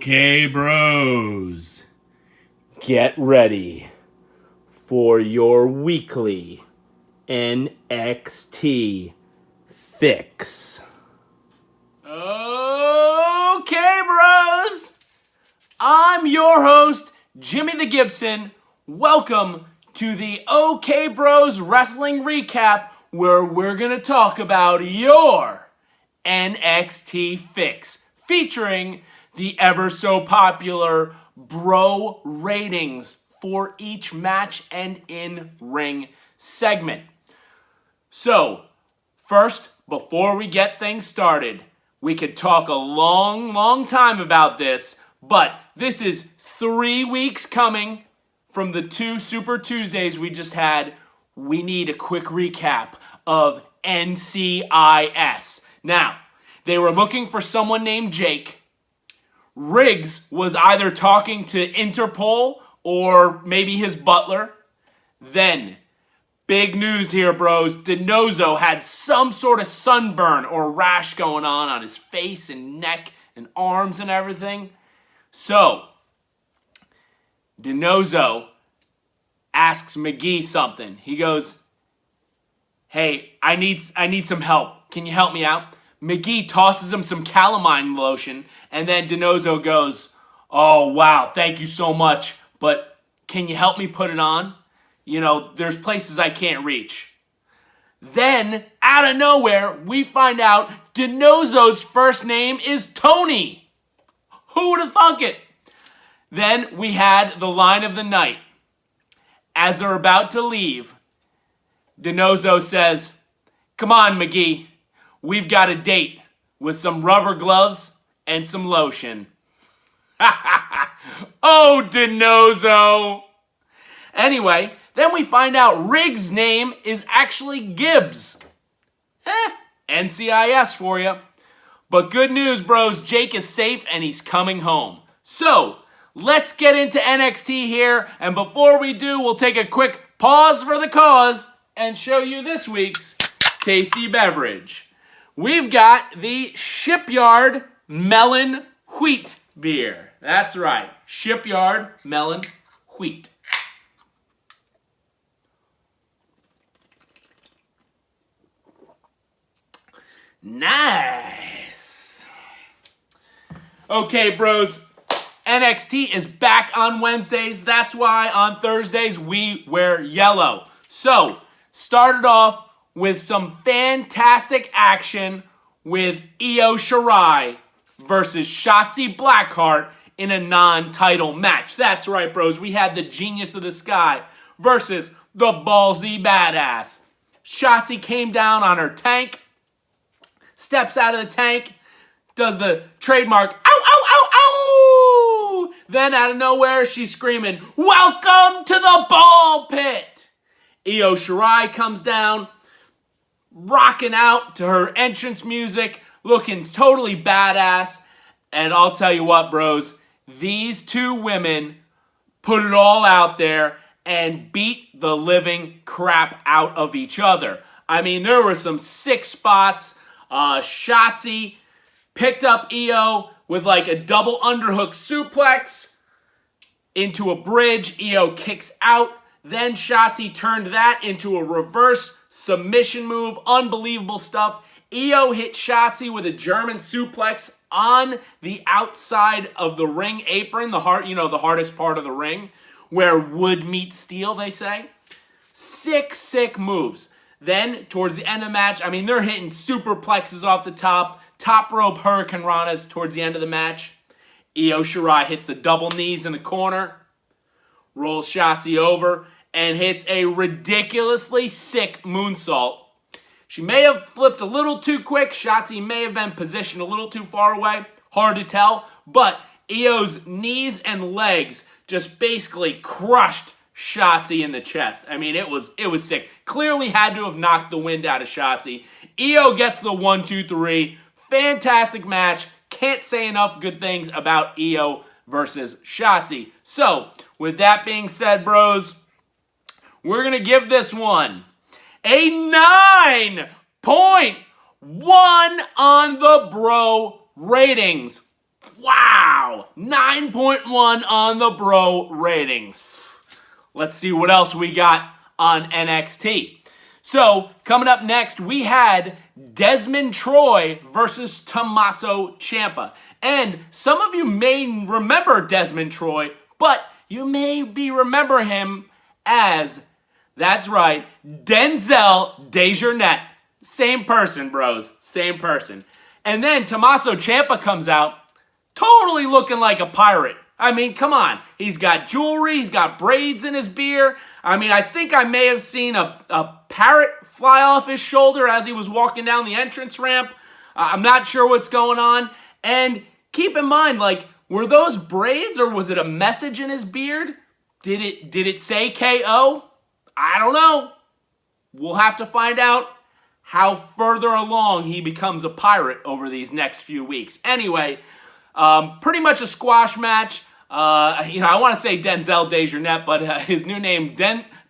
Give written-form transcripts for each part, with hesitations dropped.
Okay, bros, get ready for your weekly NXT Fix. Okay, bros, I'm your host, Jimmy the Gibson. Welcome to the OK Bros Wrestling Recap, where we're going to talk about your NXT Fix, featuring the ever so popular bro ratings for each match and in-ring segment. So, first, before we get things started, we could talk a long time about this, but this is 3 weeks coming from the 2 Super Tuesdays we just had. We need a quick recap of NCIS. Now, they were looking for someone named Jake. Riggs was either talking to Interpol or maybe his butler. Then, big news here, bros. Tomasso had some sort of sunburn or rash going on his face and neck and arms and everything. So, Tomasso asks McGee something. He goes, "Hey, I need some help. Can you help me out?" McGee tosses him some calamine lotion, and then Tomasso goes, "Oh, wow, thank you so much, but can you help me put it on? You know, there's places I can't reach." Then, out of nowhere, we find out Tomasso's first name is Tony. Who would have thunk it? Then we had the line of the night. As they're about to leave, Tomasso says, "Come on, McGee. We've got a date with some rubber gloves and some lotion." Oh, Tomasso. Anyway, then we find out Riggs' name is actually Gibbs. NCIS for you. But good news, bros. Jake is safe and he's coming home. So, let's get into NXT here. And before we do, we'll take a quick pause for the cause and show you this week's tasty beverage. We've got the Shipyard Melon Wheat beer. That's right, Shipyard Melon Wheat. Nice. Okay, bros, NXT is back on Wednesdays. That's why on Thursdays we wear yellow. So, started off with some fantastic action with Shirai versus Shotzi Blackheart in a non-title match. That's right, bros. We had the Genius of the Sky versus the Ballsy Badass. Shotzi came down on her tank, steps out of the tank, does the trademark, ow, ow, ow, ow! Then out of nowhere, she's screaming, "Welcome to the ball pit!" Shirai comes down, rocking out to her entrance music, looking totally badass. And I'll tell you what, bros, these two women put it all out there and beat the living crap out of each other. I mean, there were some sick spots. Shotzi picked up with like a double underhook suplex into a bridge. Kicks out. Then Shotzi turned that into a reverse submission move. Unbelievable stuff. Hit Shotzi with a German suplex on the outside of the ring apron. The hardest part of the ring, where wood meets steel, they say. Sick moves. Then, towards the end of the match, I mean, they're hitting superplexes off the top rope Hurricane Ranas towards the end of the match. Shirai hits the double knees in the corner, rolls Shotzi over, and hits a ridiculously sick moonsault. She may have flipped a little too quick. Shotzi may have been positioned a little too far away. Hard to tell. But Io's knees and legs just basically crushed Shotzi in the chest. I mean, it was sick. Clearly had to have knocked the wind out of Shotzi. Io gets the 1, 2, 3. Fantastic match. Can't say enough good things about Io versus Shotzi. So, with that being said, bros, we're going to give this one a 9.1 on the bro ratings. Wow! 9.1 on the bro ratings. Let's see what else we got on NXT. So, coming up next, we had Desmond Troy versus Tomasso Ciampa. And some of you may remember Desmond Troy, but you may remember him as, that's right, Denzel Desjardins. Same person, bros. Same person. And then Tomasso Ciampa comes out, totally looking like a pirate. I mean, come on. He's got jewelry. He's got braids in his beard. I mean, I think I may have seen a parrot fly off his shoulder as he was walking down the entrance ramp. I'm not sure what's going on. And keep in mind, like, were those braids or was it a message in his beard? Did it say KO? I don't know. We'll have to find out how further along he becomes a pirate over these next few weeks. Anyway, pretty much a squash match. I want to say Denzel Desjardins, but his new name,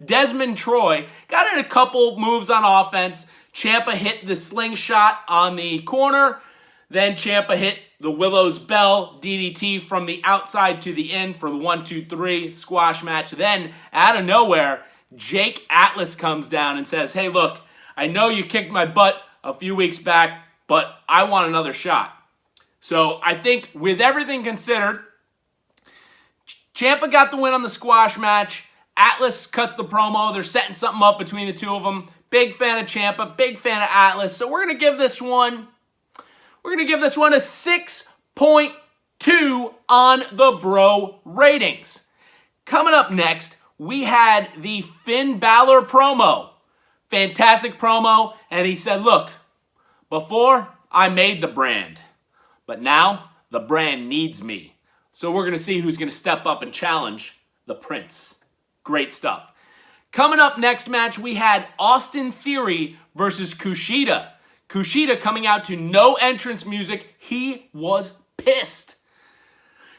Desmond Troy, got in a couple moves on offense. Ciampa hit the slingshot on the corner. Then Ciampa hit the Willow's Bell DDT from the outside to the in for the 1-2-3 squash match. Then, out of nowhere, Jake Atlas comes down and says, hey, look, I know you kicked my butt a few weeks back, but I want another shot. So I think with everything considered, Ciampa got the win on the squash match. Atlas cuts the promo. They're setting something up between the two of them. Big fan of Ciampa, big fan of Atlas. So we're going to give this one a 6.2 on the bro ratings. Coming up next, we had the Finn Balor promo. Fantastic promo. And he said, look, before I made the brand, but now the brand needs me. So we're going to see who's going to step up and challenge the Prince. Great stuff. Coming up next match, we had Austin Theory versus Kushida. Kushida coming out to no entrance music. He was pissed.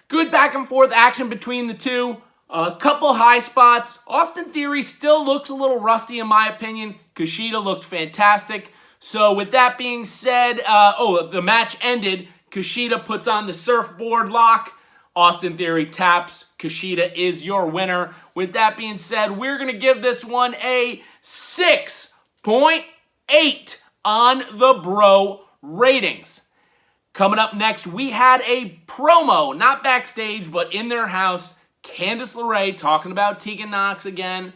Good back and forth action between the two. A couple high spots. Austin Theory still looks a little rusty in my opinion. Kushida looked fantastic. So with that being said, the match ended. Kushida puts on the surfboard lock. Austin Theory taps. Kushida is your winner. With that being said, we're going to give this one a 6.8 on the bro ratings. Coming up next, we had a promo, not backstage, but in their house. Candice LeRae talking about Tegan Nox again.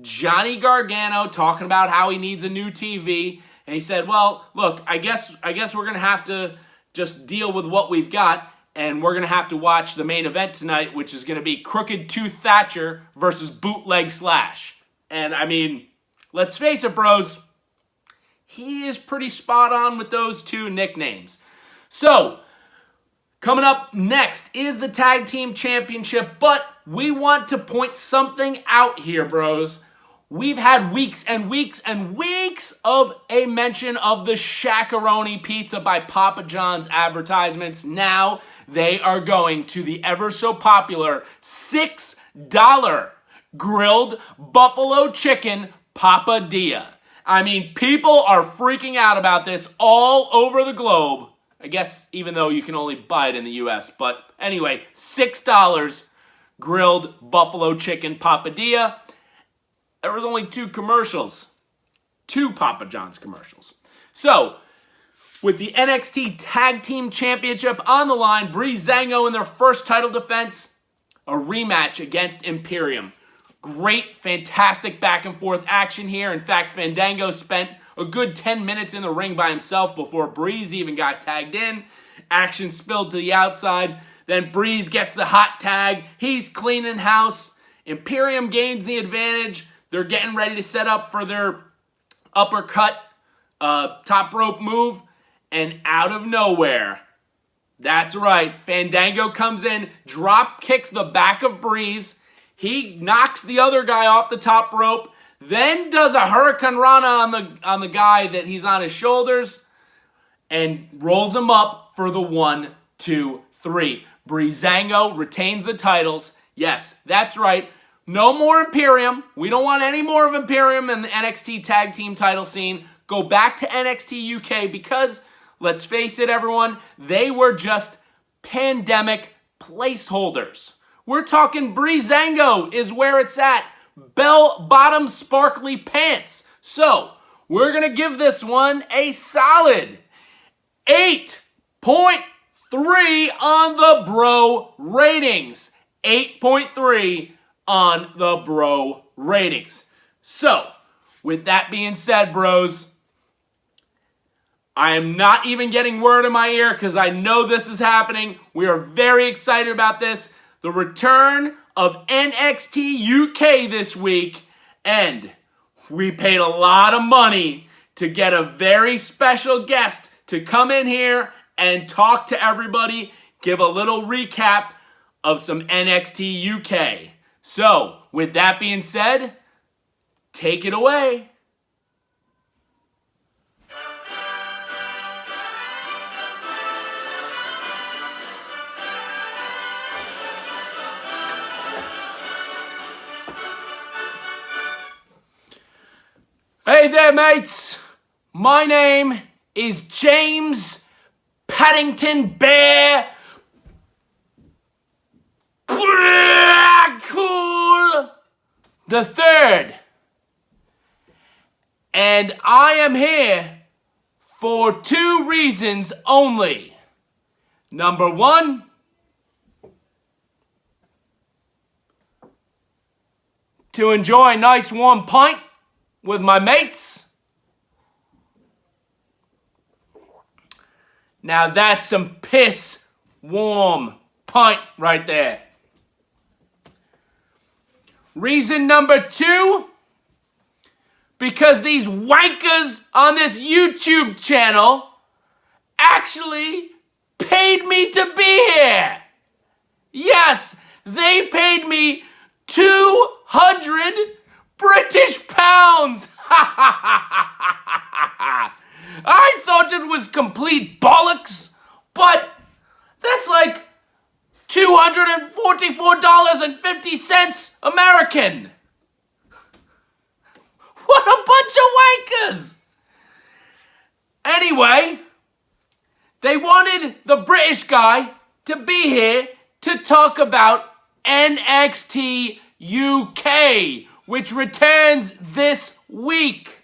Johnny Gargano talking about how he needs a new TV. And he said, well, look, I guess we're going to have to just deal with what we've got. And we're going to have to watch the main event tonight, which is going to be Crooked Tooth Thatcher versus Bootleg Slash. And, I mean, let's face it, bros. He is pretty spot on with those two nicknames. So, coming up next is the Tag Team Championship. But we want to point something out here, bros. We've had weeks and weeks and weeks of a mention of the Shakaroni Pizza by Papa John's advertisements. Now they are going to the ever so popular $6 grilled buffalo chicken papadilla. I mean, people are freaking out about this all over the globe. I guess even though you can only buy it in the US. But anyway, $6 grilled buffalo chicken papadilla. There was only 2 commercials. 2 Papa John's commercials. So, with the NXT Tag Team Championship on the line, Breezango in their first title defense, a rematch against Imperium. Great, fantastic back and forth action here. In fact, Fandango spent a good 10 minutes in the ring by himself before Breeze even got tagged in. Action spilled to the outside. Then Breeze gets the hot tag. He's cleaning house. Imperium gains the advantage. They're getting ready to set up for their uppercut top rope move. And out of nowhere, that's right, Fandango comes in, drop kicks the back of Breeze. He knocks the other guy off the top rope, then does a Hurricane Rana on the guy that he's on his shoulders, and rolls him up for the 1, 2, 3. Breezango retains the titles. Yes, that's right. No more Imperium. We don't want any more of Imperium in the NXT Tag Team title scene. Go back to NXT UK because, let's face it, everyone, they were just pandemic placeholders. We're talking Breezango is where it's at. Bell-bottom sparkly pants. So, we're going to give this one a solid 8.3 on the bro ratings. 8.3 on the bro ratings. So, with that being said, bros, I am not even getting word in my ear because I know this is happening. We are very excited about this. The return of NXT UK this week, and we paid a lot of money to get a very special guest to come in here and talk to everybody, give a little recap of some NXT UK. So, with that being said, take it away. Hey there, mates. My name is James Paddington Bear Blackheart the Third, and I am here for two reasons only. Number one, to enjoy a nice warm pint with my mates. Now that's some piss warm pint right there. Reason number two, because these wankers on this YouTube channel actually paid me to be here. Yes, they paid me 200 British pounds. I thought it was complete bollocks, but that's like $244.50 American. What a bunch of wankers! Anyway, they wanted the British guy to be here to talk about NXT UK, which returns this week.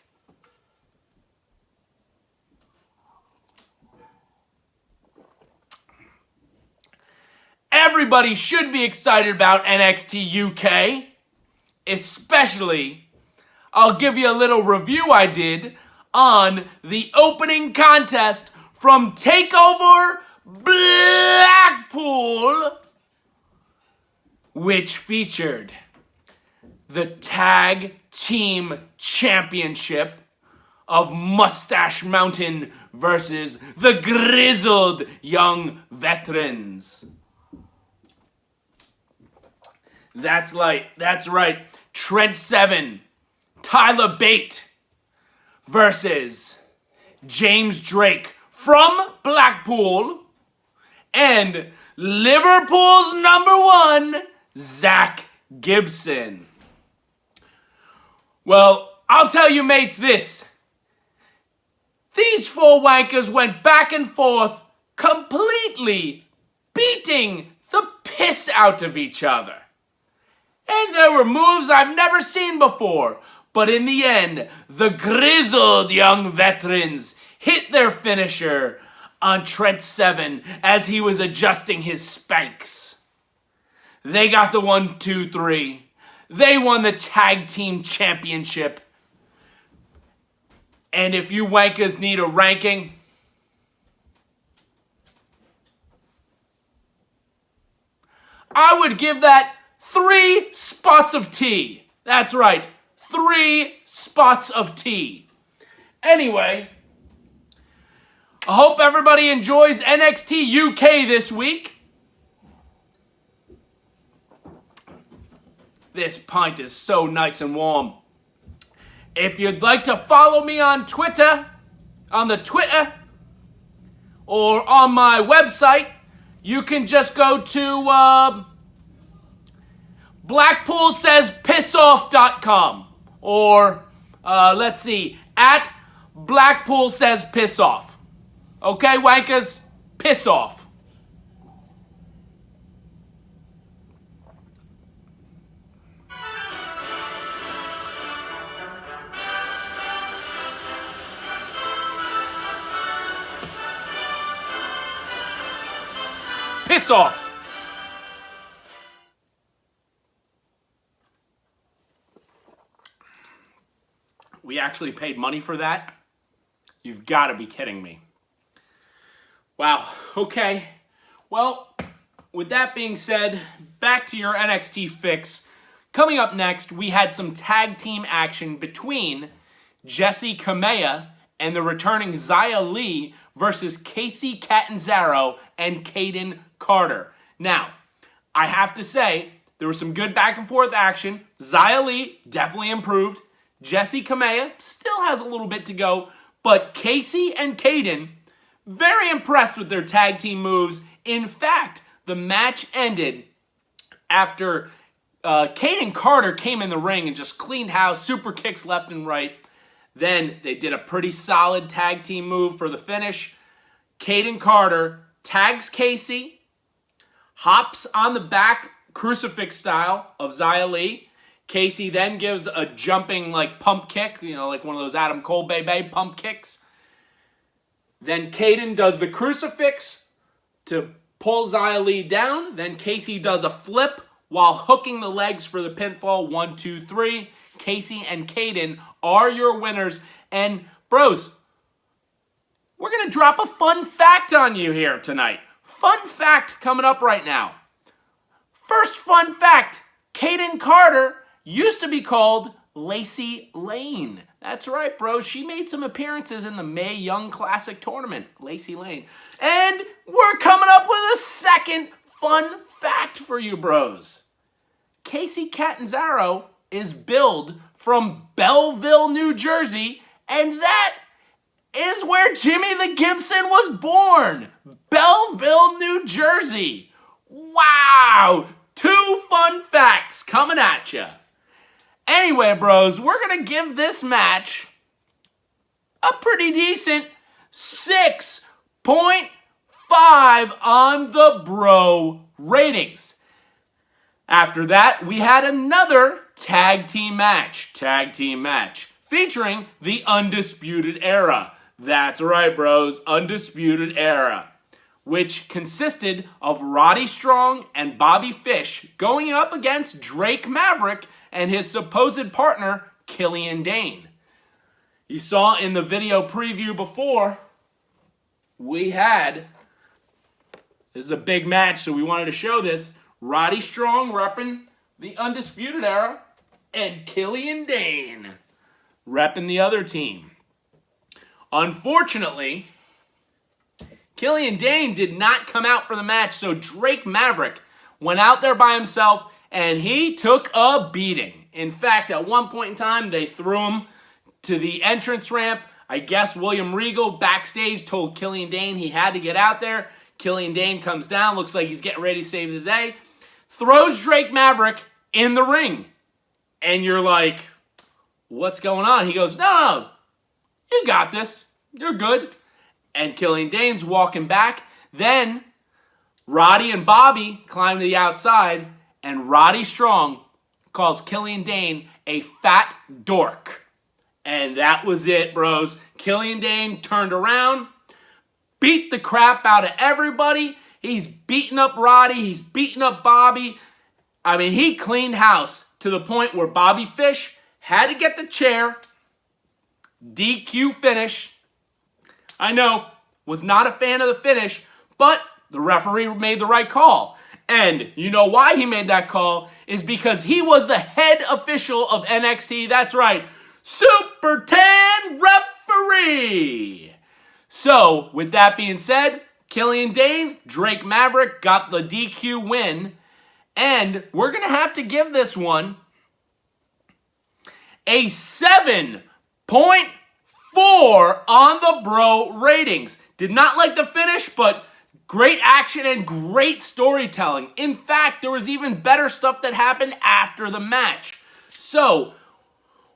Everybody should be excited about NXT UK, especially, I'll give you a little review I did on the opening contest from TakeOver Blackpool, which featured the Tag Team Championship of Mustache Mountain versus the Grizzled Young Veterans. That's right. Trent Seven, Tyler Bate versus James Drake from Blackpool and Liverpool's number one, Zach Gibson. Well, I'll tell you mates this. These four wankers went back and forth, completely beating the piss out of each other. And there were moves I've never seen before. But in the end, the Grizzled Young Veterans hit their finisher on Trent Seven as he was adjusting his Spanx. They got the 1, 2, 3. They won the Tag Team Championship. And if you wankers need a ranking, I would give that 3 spots of tea. That's right, 3 spots of tea. Anyway, I hope everybody enjoys NXT UK this week. This pint is so nice and warm. If you'd like to follow me on Twitter, or on my website, you can just go to BlackpoolSaysPissOff.com or at BlackpoolSaysPissOff. Okay, wankers? Piss off. Piss off. We actually paid money for that? You've got to be kidding me. Wow, okay. Well, with that being said, back to your NXT Fix. Coming up next, we had some tag team action between Jessi Kamea and the returning Xia Li versus Kacy Catanzaro and Kayden Carter. Now, I have to say, there was some good back and forth action. Xia Li definitely improved. Jessi Kamea still has a little bit to go, but Kacy and Kayden, very impressed with their tag team moves. In fact, the match ended after Kayden Carter came in the ring and just cleaned house, super kicks left and right. Then they did a pretty solid tag team move for the finish. Kayden Carter tags Kacy, hops on the back crucifix style of Xia Li. Kacy then gives a jumping like pump kick, like one of those Adam Cole baby pump kicks. Then Kayden does the crucifix to pull Xia Li down. Then Kacy does a flip while hooking the legs for the pinfall. 1, 2, 3. Kacy and Kayden are your winners. And bros, we're going to drop a fun fact on you here tonight. Fun fact coming up right now. First fun fact, Kayden Carter used to be called Lacey Lane. That's right, bro. She made some appearances in the Mae Young Classic Tournament. Lacey Lane. And we're coming up with a second fun fact for you, bros. Kacy Catanzaro is billed from Belleville, New Jersey, and that is where Jimmy the Gibson was born. Belleville, New Jersey. Wow! 2 fun facts coming at you. Anyway, bros, we're going to give this match a pretty decent 6.5 on the bro ratings. After that, we had another tag team match featuring the Undisputed Era. That's right, bros, Undisputed Era, which consisted of Roddy Strong and Bobby Fish going up against Drake Maverick and his supposed partner, Killian Dain. You saw in the video preview before, this is a big match, so we wanted to show this. Roddy Strong repping the Undisputed Era, and Killian Dain repping the other team. Unfortunately, Killian Dain did not come out for the match, so Drake Maverick went out there by himself, and he took a beating. In fact, at one point in time, they threw him to the entrance ramp. I guess William Regal backstage told Killian Dain he had to get out there. Killian Dain comes down, looks like he's getting ready to save the day. Throws Drake Maverick in the ring. And you're like, what's going on? He goes, no, you got this. You're good. And Killian Dain's walking back. Then Roddy and Bobby climb to the outside, and Roddy Strong calls Killian Dain a fat dork. And that was it, bros. Killian Dain turned around, beat the crap out of everybody. He's beating up Roddy. He's beating up Bobby. I mean, he cleaned house to the point where Bobby Fish had to get the chair. DQ finish. I know, was not a fan of the finish, but the referee made the right call. And you know why he made that call? Is because he was the head official of NXT. That's right, Super 10 referee. So, with that being said, Killian Dain, Drake Maverick got the DQ win. And we're going to have to give this one a 7.4 on the bro ratings. Did not like the finish, but great action and great storytelling. In fact, there was even better stuff that happened after the match. So,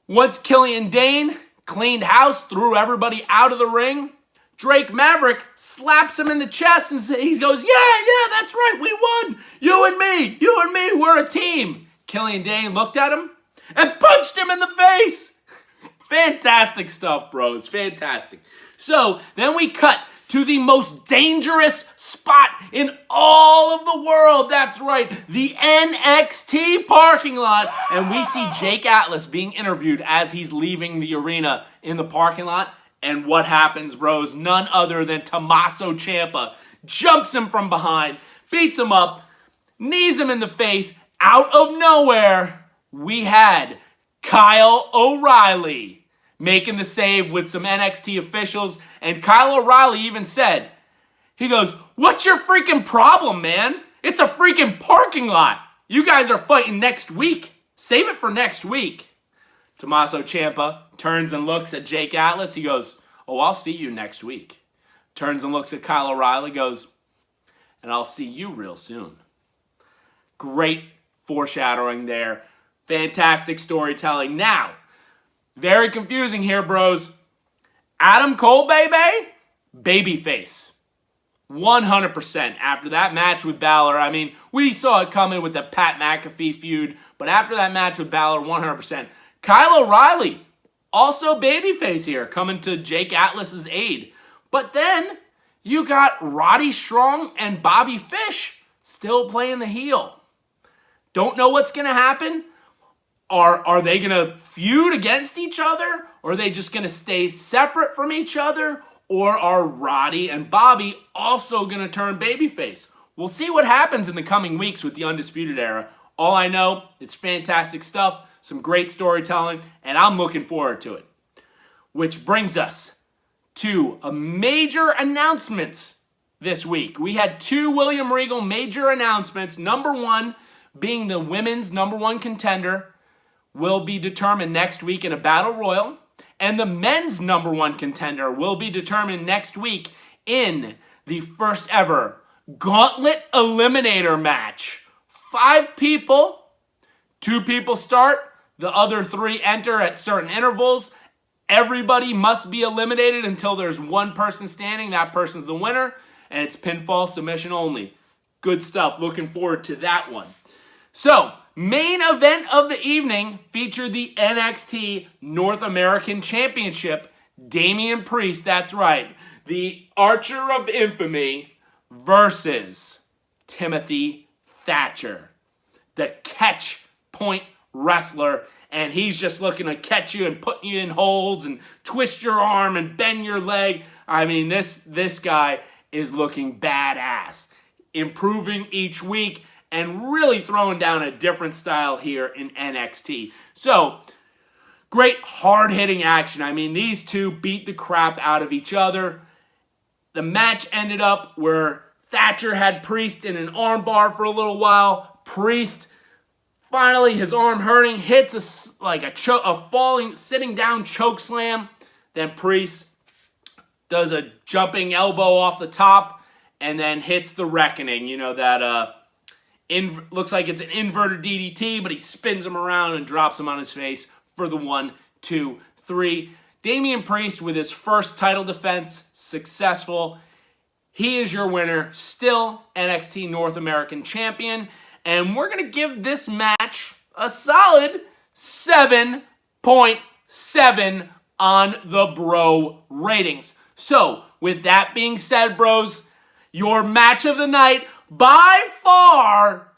once Killian Dain cleaned house, threw everybody out of the ring, Drake Maverick slaps him in the chest and he goes, yeah, that's right, we won. You and me, we're a team. Killian Dain looked at him and punched him in the face. Fantastic stuff, bros, fantastic. So then we cut to the most dangerous spot in all of the world. That's right, the NXT parking lot. And we see Jake Atlas being interviewed as he's leaving the arena in the parking lot. And what happens, bros? None other than Tomasso Ciampa jumps him from behind, beats him up, knees him in the face. Out of nowhere, we had Kyle O'Reilly making the save with some NXT officials. And Kyle O'Reilly even said, he goes, "What's your freaking problem, man? It's a freaking parking lot. You guys are fighting next week. Save it for next week." Tomasso Ciampa turns and looks at Jake Atlas. He goes, "Oh, I'll see you next week." Turns and looks at Kyle O'Reilly, goes, "And I'll see you real soon." Great foreshadowing there. Fantastic storytelling. Now, very confusing here, bros. Adam Cole, babyface. 100%. After that match with Balor, I mean, we saw it coming with the Pat McAfee feud, but after that match with Balor, 100%. Kyle O'Reilly, also babyface here, coming to Jake Atlas's aid. But then, you got Roddy Strong and Bobby Fish still playing the heel. Don't know what's going to happen. Are they going to feud against each other? Or are they just going to stay separate from each other? Or are Roddy and Bobby also going to turn babyface? We'll see what happens in the coming weeks with the Undisputed Era. All I know, it's fantastic stuff, some great storytelling, and I'm looking forward to it. Which brings us to a major announcement this week. We had two William Regal major announcements. Number one being the women's number one contender will be determined next week in a battle royal. And the men's number one contender will be determined next week in the first ever Gauntlet Eliminator match. 5 people, 2 people start, the other 3 enter at certain intervals. Everybody must be eliminated until there's one person standing. That person's the winner, and it's pinfall submission only. Good stuff. Looking forward to that one. So, main event of the evening featured the NXT North American Championship. Damian Priest, that's right, the Archer of Infamy versus Timothy Thatcher, the catch point wrestler. And he's just looking to catch you and put you in holds and twist your arm and bend your leg. I mean, this guy is looking badass. Improving each week and really throwing down a different style here in NXT. So, great hard-hitting action. I mean, these two beat the crap out of each other. The match ended up where Thatcher had Priest in an armbar for a little while. Priest, finally, his arm hurting, hits a falling, sitting down choke slam. Then Priest does a jumping elbow off the top and then hits the Reckoning. You know, that looks like it's an inverted DDT, but he spins him around and drops him on his face for the 1, 2, 3. Damian Priest with his first title defense, successful. He is your winner, still NXT North American Champion. And we're going to give this match a solid 7.7 on the bro ratings. So, with that being said, bros, your match of the night, by far,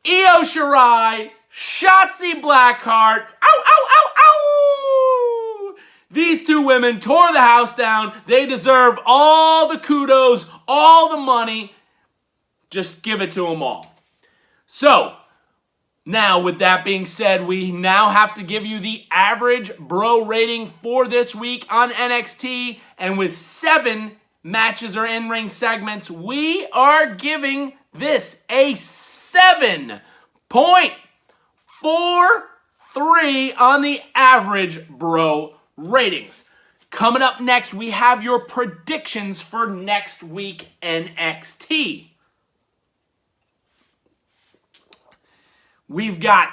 Io Shirai, Shotzi Blackheart. Ow, ow, ow, ow! These two women tore the house down. They deserve all the kudos, all the money. Just give it to them all. So, now with that being said, we now have to give you the average bro rating for this week on NXT. And with 7 matches or in-ring segments, we are giving this a 7.43 on the average bro ratings. Coming up next, we have your predictions for next week NXT. We've got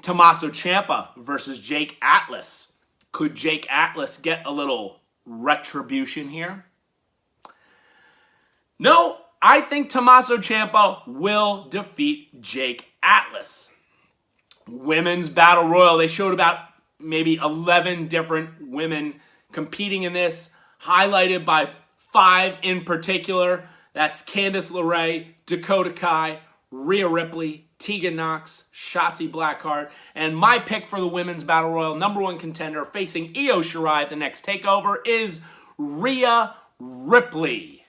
Tomasso Ciampa versus Jake Atlas. Could Jake Atlas get a little retribution here? No, I think Tomasso Ciampa will defeat Jake Atlas. Women's Battle Royal, they showed about maybe 11 different women competing in this, highlighted by 5 in particular. That's Candice LeRae, Dakota Kai, Rhea Ripley, Tegan Nox, Shotzi Blackheart, and my pick for the Women's Battle Royal #1 contender facing Io Shirai at the next TakeOver is Rhea Ripley.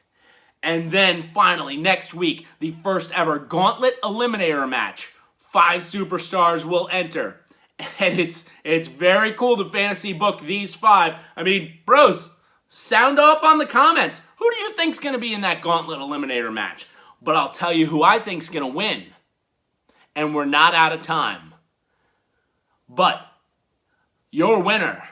And then finally, next week, the first ever Gauntlet Eliminator match. 5 superstars will enter. And it's very cool to fantasy book these 5. I mean, bros, sound off on the comments. Who do you think's going to be in that Gauntlet Eliminator match? But I'll tell you who I think's going to win. And we're not out of time. But your winner,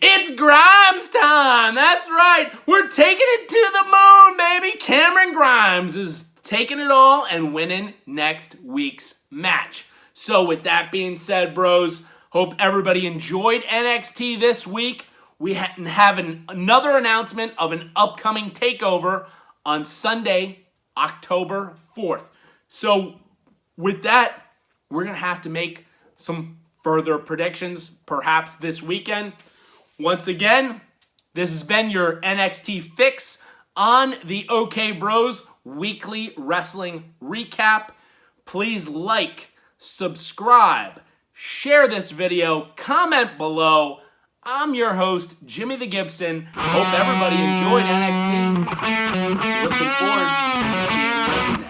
it's Grimes time. That's right. We're taking it to the moon, baby. Cameron Grimes is taking it all and winning next week's match. So with that being said, bros, hope everybody enjoyed NXT this week. We have another announcement of an upcoming TakeOver on Sunday, October 4th. So with that, we're going to have to make some further predictions, perhaps this weekend. Once again, this has been your NXT Fix on the OK Bros Weekly Wrestling Recap. Please like, subscribe, share this video, comment below. I'm your host, Jimmy the Gibson. Hope everybody enjoyed NXT. Looking forward to seeing what's next.